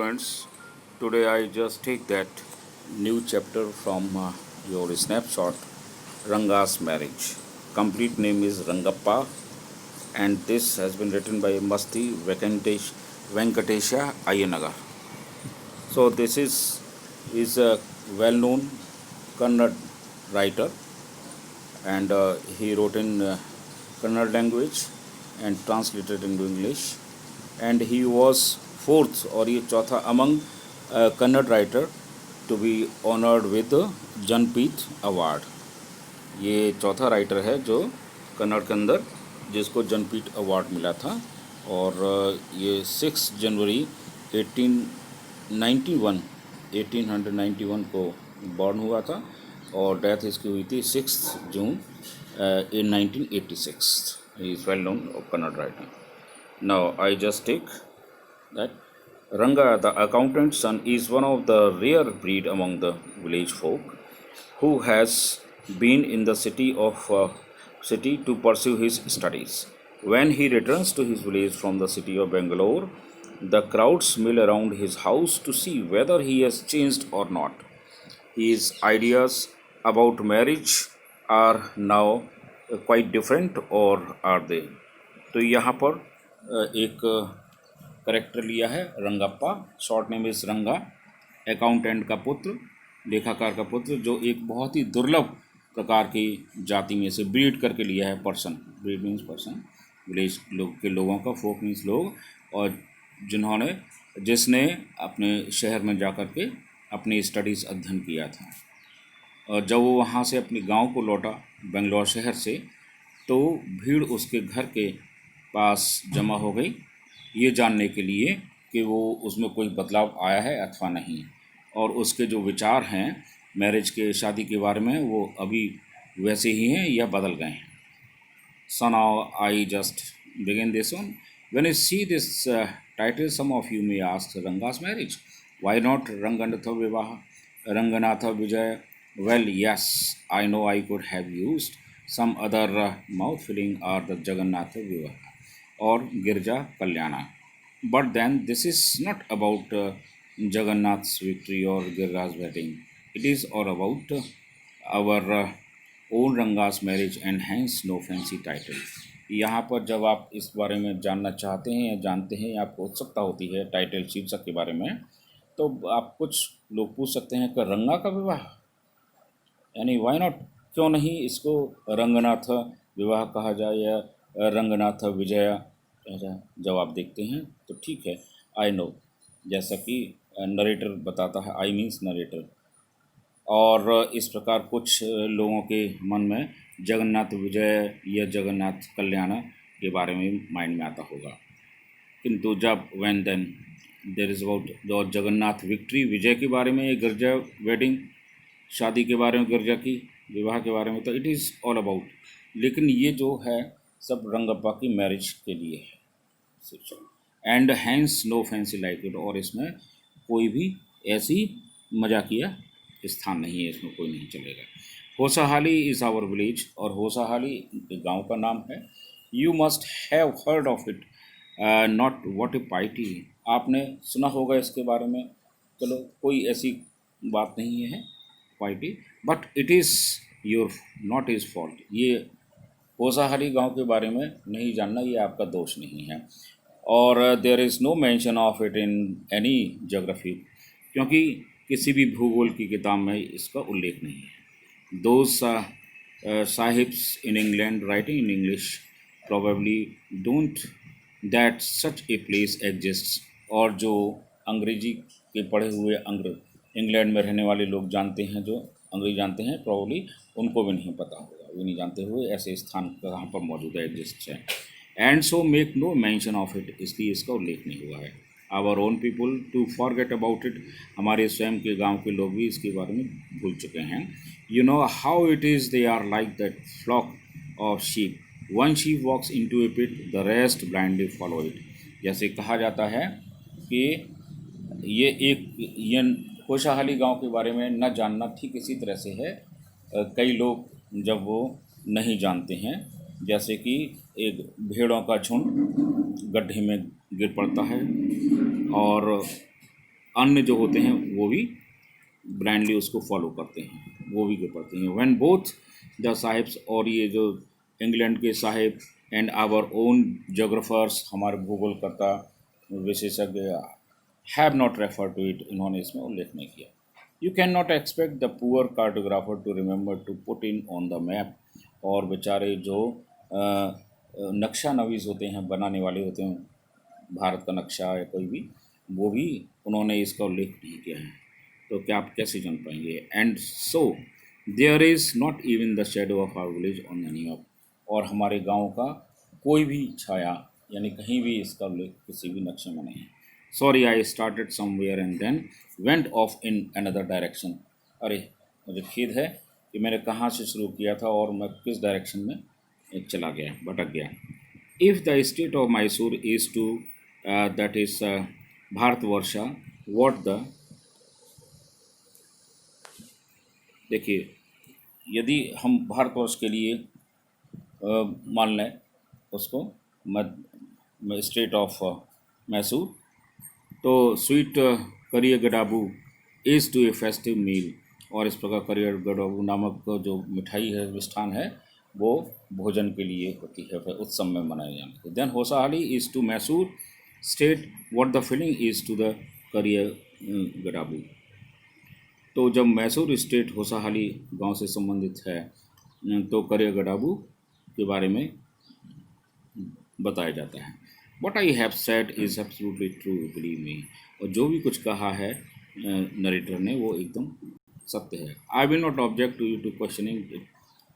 Friends, today I just take that new chapter from your snapshot, Ranga's marriage. Complete name is Rangappa, and this has been written by Masti Venkatesha Ayanagar. So this is a well-known Kannada writer, and he wrote in Kannada language and translated into English. And he was fourth और ये चौथा among Kannada writer to be honoured with Jnanpith award. ये चौथा writer है जो कन्नड़ के अंदर जिसको जनपीठ अवार्ड मिला था. और ये 6 जनवरी 1891 को बॉर्न हुआ था और डेथ इसकी हुई थी 6 जून in 1986. He is well known Kannada writer. Now I just take that Ranga, the accountant's son, is one of the rare breed among the village folk who has been in the city to pursue his studies. When he returns to his village from the city of Bangalore, the crowds mill around his house to see whether he has changed or not. His ideas about marriage are now quite different, or are they? तो यहाँ पर एक character लिया है Rangappa. Short name is रंगा, accountant का पुत्र, लेखाकार का पुत्र, जो एक बहुत ही दुर्लभ प्रकार की जाति में से ब्रीड करके लिया है. Person, breed means person, village के लोगों का, फोक मीन्स लोग, और जिसने अपने शहर में जा कर के अपनी स्टडीज़ अध्ययन किया था. और जब वो वहाँ से अपने गांव को लौटा बेंगलोर शहर से, तो भीड़ उसके घर के पास जमा हो गई ये जानने के लिए कि वो उसमें कोई बदलाव आया है अथवा नहीं, और उसके जो विचार हैं मैरिज के, शादी के बारे में, वो अभी वैसे ही हैं या बदल गए हैं. So now I just begin this one. When you see this title, some of you may ask, Ranga's marriage. Why not Ranganatha Vivaha, Ranganatha Vijaya? Well, yes, I know I could have used some other mouth-filling, or the Jagannatha Vivaha or Girja Kalyana. But then this is not about Jagannath's victory or Girja's wedding. It is all about our own Ranga's marriage, and hence no fancy title. यहाँ पर जब आप इस बारे में जानना चाहते हैं या जानते हैं, आपको उत्सुकता होती है टाइटल शीर्षक के बारे में, तो आप कुछ लोग पूछ सकते हैं कि रंगा का विवाह, यानी वाई नॉट, क्यों नहीं इसको रंगनाथ विवाह कहा जाए या रंगनाथ विजया कहा जाए. जब आप देखते हैं तो ठीक है, आई नो, जैसा कि नरेटर बताता है, आई मीन्स नरेटर, और इस प्रकार कुछ लोगों के मन में जगन्नाथ विजय या जगन्नाथ कल्याण के बारे में माइंड में आता होगा. किंतु जब when then there is about the Jagannath victory, विजय के बारे में, गिरजा वेडिंग, शादी के बारे में, गिरजा की विवाह के बारे में, तो इट इज़ ऑल अबाउट. लेकिन ये जो है सब रंगप्पा की मैरिज के लिए है. And hence no fancy like it, और इसमें कोई भी ऐसी मजाकिया स्थान नहीं है, इसमें कोई नहीं चलेगा. होसाहाली इज़ आवर विलेज, और होसाहाली गांव का नाम है. You must have heard of it, not what a pity. आपने सुना होगा इसके बारे में, चलो कोई ऐसी बात नहीं है pity, but it is your not is fault. ये होसाहाली गांव के बारे में नहीं जानना, ये आपका दोष नहीं है. और there is no mention of it in any geography, क्योंकि किसी भी भूगोल की किताब में इसका उल्लेख नहीं है. Those sahibs in England writing in English probably don't that such a place exists. और जो अंग्रेजी के पढ़े हुए इंग्लैंड में रहने वाले लोग जानते हैं, जो अंग्रेजी जानते हैं, प्रोबेबली उनको भी नहीं पता होगा, वो नहीं जानते हुए ऐसे स्थान कहाँ पर मौजूद है, एग्जिस्ट है. And so make no mention of it, इसलिए इसका उल्लेख नहीं हुआ है. Our own people to forget about it, हमारे स्वयं के गांव के लोग भी इसके बारे में भूल चुके हैं. You know how it is, they are like that flock of sheep, one sheep walks into a pit, the rest blindly follow it. जैसे कहा जाता है कि ये होसाहाली गांव के बारे में न जानना ठीक इसी तरह से है. कई लोग जब वो नहीं जानते हैं, जैसे कि एक भेड़ों का झुंड गड्ढे में गिर पड़ता है और अन्य जो होते हैं वो भी ब्लाइंडली उसको फॉलो करते हैं, वो भी पढ़ते हैं। व्हेन बोथ द साहिब्स, और ये जो इंग्लैंड के साहिब एंड आवर ओन जोग्राफर्स, हमारे भूगोलकर्ता विशेषज्ञ, have not refer to it, इन्होंने इसमें उल्लेख नहीं किया। You can not expect the poor cartographer to remember to put in on the map, और बेचारे जो नक्शा नवीस होते हैं, बनाने वाले होते हैं भारत का नक्शा या कोई भी, वो भी उन्होंने इसका उल्लेख नहीं किया है, तो क्या आप कैसे जान पाएंगे। And so there is not even the shadow of our village on any of, और हमारे गांव का कोई भी छाया, यानी कहीं भी इसका उल्लेख किसी भी नक्शे में नहीं है। Sorry I started somewhere and then went off in another direction. अरे मुझे खेद है कि मैंने कहाँ से शुरू किया था और मैं किस डायरेक्शन में चला गया, भटक गया। If the state of Mysore is to that is Bharatavarsha, what the, देखिए यदि हम भारतवर्ष के लिए मान लें उसको स्टेट ऑफ मैसूर, तो sweet karigadubu is to a festive meal, और इस प्रकार करियर गडाबू नामक जो मिठाई है, मिष्ठान है, वो भोजन के लिए होती है, फिर उत्सव में मनाई जाती है। Then Hosahalli is to Mysore state what the feeling is to the karigadubu. तो जब मैसूर स्टेट होसाहाली गांव से संबंधित है, तो करियर गडाबू के बारे में बताया जाता है। What I have said is absolutely true, believe me, और जो भी कुछ कहा है नरेटर ने वो एकदम सत्य है। I will not object to you to questioning it,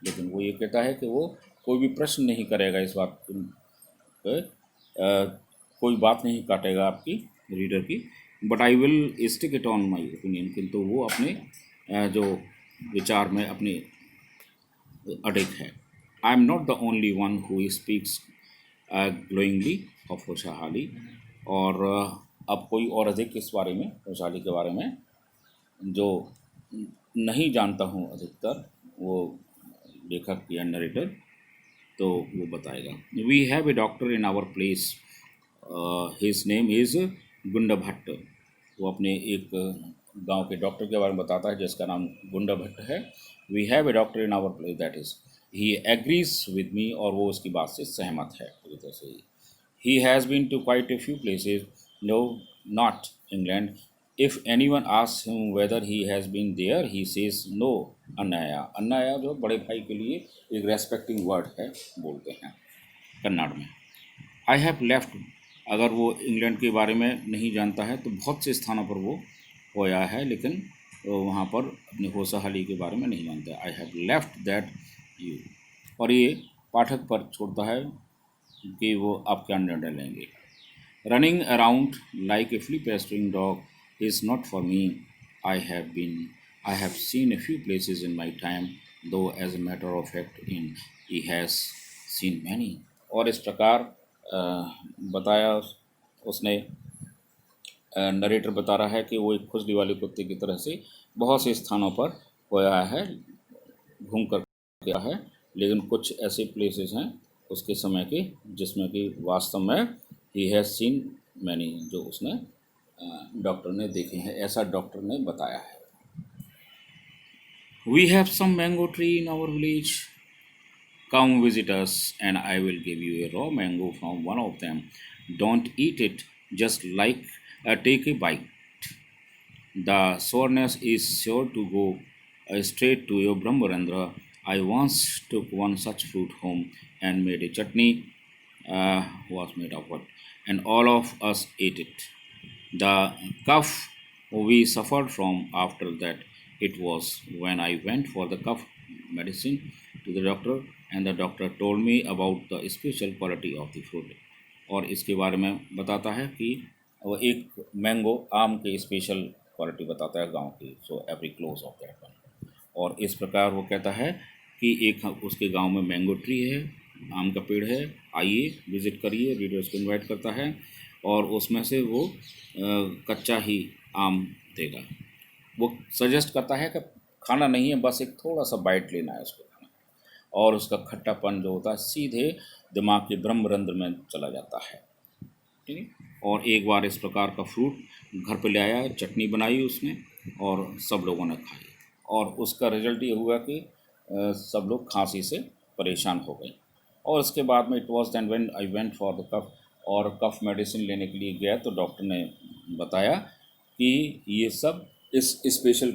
लेकिन वो ये कहता है कि वो कोई भी प्रश्न नहीं करेगा इस बात पे, कोई बात नहीं काटेगा आपकी रीडर की, but I will stick it on my opinion, किंतु वो अपने जो विचार में अपने अडिग है। I am not the only one who speaks glowingly of Hosahalli, और अब कोई और अधिक इस बारे में, होशाहाली के बारे में जो नहीं जानता हूँ अधिकतर, वो लेखक या नरेटर तो वो बताएगा। We have a doctor in our place, his name is Gunda Bhatt, वो अपने एक गांव के डॉक्टर के बारे में बताता है जिसका नाम गुंडा भट्ट है। We have a doctor in our place that is he agrees with me, और वो उसकी बात से सहमत है पूरी तरह से। He has been to quite a few places, no not England, if any one ask him whether he has been there he says no Annaya. Annaya जो बड़े भाई के लिए एक रेस्पेक्टिंग वर्ड है, बोलते हैं कन्नड़ में। आई हैव लेफ्ट, अगर वो इंग्लैंड के बारे में नहीं जानता है तो बहुत से स्थानों पर वो होया है, लेकिन वहाँ पर अपने होसाहाली के बारे में नहीं जानता है। I have left that you, और ये पाठक पर छोड़ता है कि वो आप क्या निर्णय लेंगे। Running around like a flea pestering dog is not for me, I have seen a few places in my time, though as a matter of fact in he has seen many. और इस प्रकार बताया उसने, narrator बता रहा है कि वो एक खुजली वाले कुत्ते की तरह से बहुत से स्थानों पर होया है, घूम कर गया है, लेकिन कुछ ऐसे प्लेसेस हैं उसके समय के जिसमें कि वास्तव में ही हैज़ सीन मैनी, जो उसने डॉक्टर ने देखे हैं, ऐसा डॉक्टर ने बताया है। We have some mango tree in our village, come visit us and I will give you a raw mango from one of them. Don't eat it, just like take a bite. The sourness is sure to go straight to your Brahmarandra. I once took one such fruit home and made a chutney, was made of what, and all of us ate it. The cough we suffered from after that, it was when I went for the cough medicine to the doctor and the doctor told me about the special quality of the fruit. और इसके बारे में बताता है कि वो एक mango आम के स्पेशल क्वालिटी बताता है गांव की, so every close of that one. और इस प्रकार वो कहता है कि एक उसके गांव में मैंगो ट्री है, आम का पेड़ है, आइए विज़िट करिए, रीडर्स को इनवाइट करता है, और उसमें से वो कच्चा ही आम देगा। वो सजेस्ट करता है कि खाना नहीं है, बस एक थोड़ा सा बाइट लेना है उसको, और उसका खट्टापन जो होता है सीधे दिमाग के ब्रह्मरंध्र में चला जाता है। ठीक है, और एक बार इस प्रकार का फ्रूट घर पे ले आया, चटनी बनाई उसने और सब लोगों ने खाई और उसका रिजल्ट ये हुआ कि सब लोग खांसी से परेशान हो गए। और उसके बाद में it was then when I went for the cough, और कफ मेडिसिन लेने के लिए गया तो डॉक्टर ने बताया कि ये सब इस स्पेशल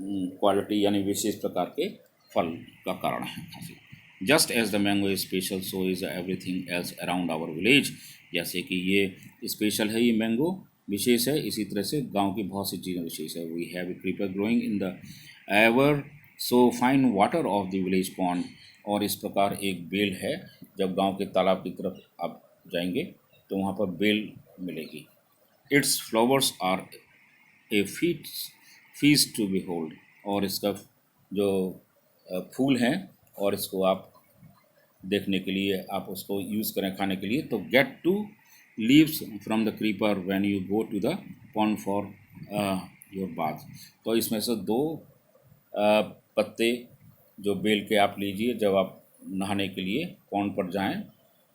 क्वालिटी यानी विशेष प्रकार के फल का कारण है खांसी। Just as the mango is special so is everything else around our village. जैसे कि ये स्पेशल है, ये मैंगो विशेष है, इसी तरह से गांव की बहुत सी चीज़ें विशेष है। We have a creeper growing in the ever so fine water of the village pond. और इस प्रकार एक बेल है, जब गांव के तालाब की तरफ आप जाएंगे तो वहाँ पर बेल मिलेगी। Its flowers are a feast to behold। और इसका जो फूल हैं और इसको आप देखने के लिए आप उसको यूज़ करें खाने के लिए, तो get two leaves from the creeper when you go to the pond for your bath. तो इसमें से दो पत्ते जो बेल के आप लीजिए जब आप नहाने के लिए पॉन्ड पर जाएं,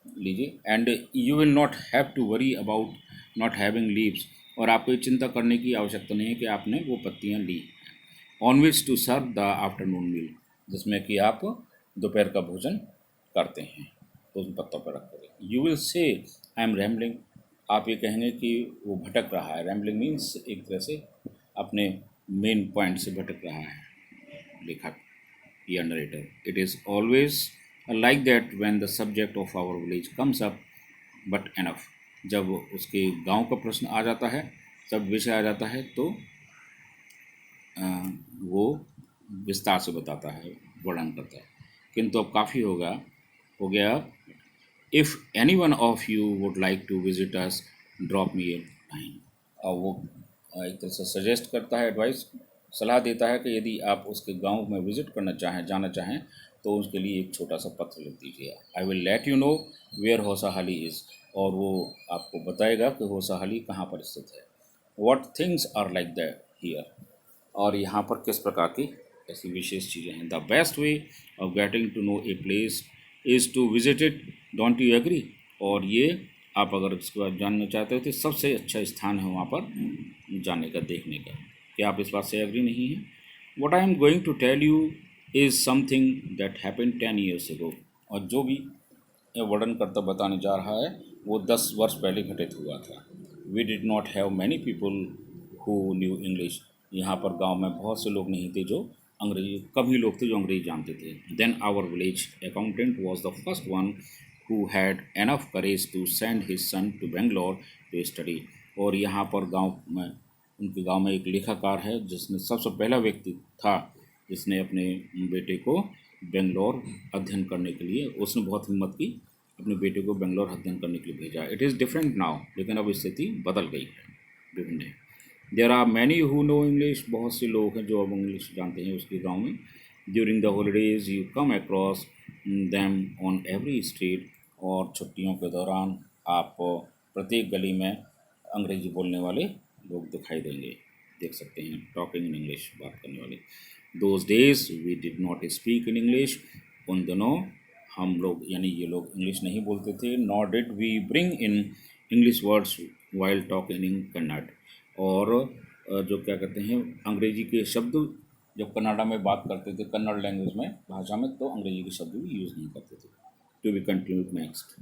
लीजिए। And you will not have to worry about not having leaves. और आपको ये चिंता करने की आवश्यकता नहीं है कि आपने वो पत्तियाँ ली। On which to serve the afternoon meal, जिसमें कि आप दोपहर का भोजन करते हैं, तो उन पत्तों पर रख करें। You will say I am rambling, आप ये कहेंगे कि वो भटक रहा है। रैम्बलिंग मीन्स एक तरह से अपने मेन पॉइंट से भटक रहा है लेखक या narrator. It is always like that when the subject of our village comes up but enough. जब उसके गांव का प्रश्न आ जाता है, जब विषय आ जाता है, तो वो विस्तार से बताता है, वर्णन करता है। किंतु अब काफ़ी हो गया। If any one of you would like to visit us drop me a line. और वो एक तरह से सजेस्ट करता है, एडवाइस सलाह देता है कि यदि आप उसके गांव में विजिट करना चाहें, जाना चाहें, तो उसके लिए एक छोटा सा पत्र लिख दीजिए। I will let you know where Hosahalli is. और वो आपको बताएगा कि होसाहाली कहाँ पर स्थित है। What things are like that here. और यहाँ पर किस प्रकार की ऐसी विशेष चीज़ें हैं। The best way of getting to know a place is to visit it, don't you agree. और ये आप अगर इसके बाद जानना चाहते हो तो सबसे अच्छा स्थान है वहाँ पर जाने का, देखने का। क्या आप इस बात से एग्री नहीं हैं? What I am going to tell you is something that happened 10 years ago। और जो भी वर्णन करता बताने जा रहा है वो 10 वर्ष पहले घटित हुआ था। We did not have many people who knew English. यहाँ पर गांव में बहुत से लोग नहीं थे जो अंग्रेजी, कम ही लोग थे जो अंग्रेजी जानते थे। Then our village accountant was the first one who had enough courage to send his son to Bangalore to study. और यहाँ पर गांव में, उनके गांव में एक लेखाकार है जिसने सबसे पहला व्यक्ति था जिसने अपने बेटे को बेंगलोर अध्ययन करने के लिए, उसने बहुत हिम्मत की, अपने बेटे को बेंगलोर अध्ययन करने के लिए भेजा। इट इज़ डिफरेंट नाउ, लेकिन अब स्थिति बदल गई है, विभिन्न है। There are many who know English, बहुत से लोग हैं जो अब इंग्लिश जानते हैं उसके गांव में। During the holidays you come across them on every street. और छुट्टियों के दौरान आप प्रत्येक गली में अंग्रेजी बोलने वाले लोग दिखाई देंगे, देख सकते हैं, टॉकिंग इन इंग्लिश, बात करने वाले। Those days we did not speak in English, उन दिनों हम लोग यानी ये लोग इंग्लिश नहीं बोलते थे। Nor did we bring in English words while talking in Kannada. और जो क्या कहते हैं अंग्रेजी के शब्द जब कन्नाडा में बात करते थे, कन्नड़ लैंग्वेज में, भाषा में, तो अंग्रेजी के शब्द भी यूज़ नहीं करते थे। To be continued next.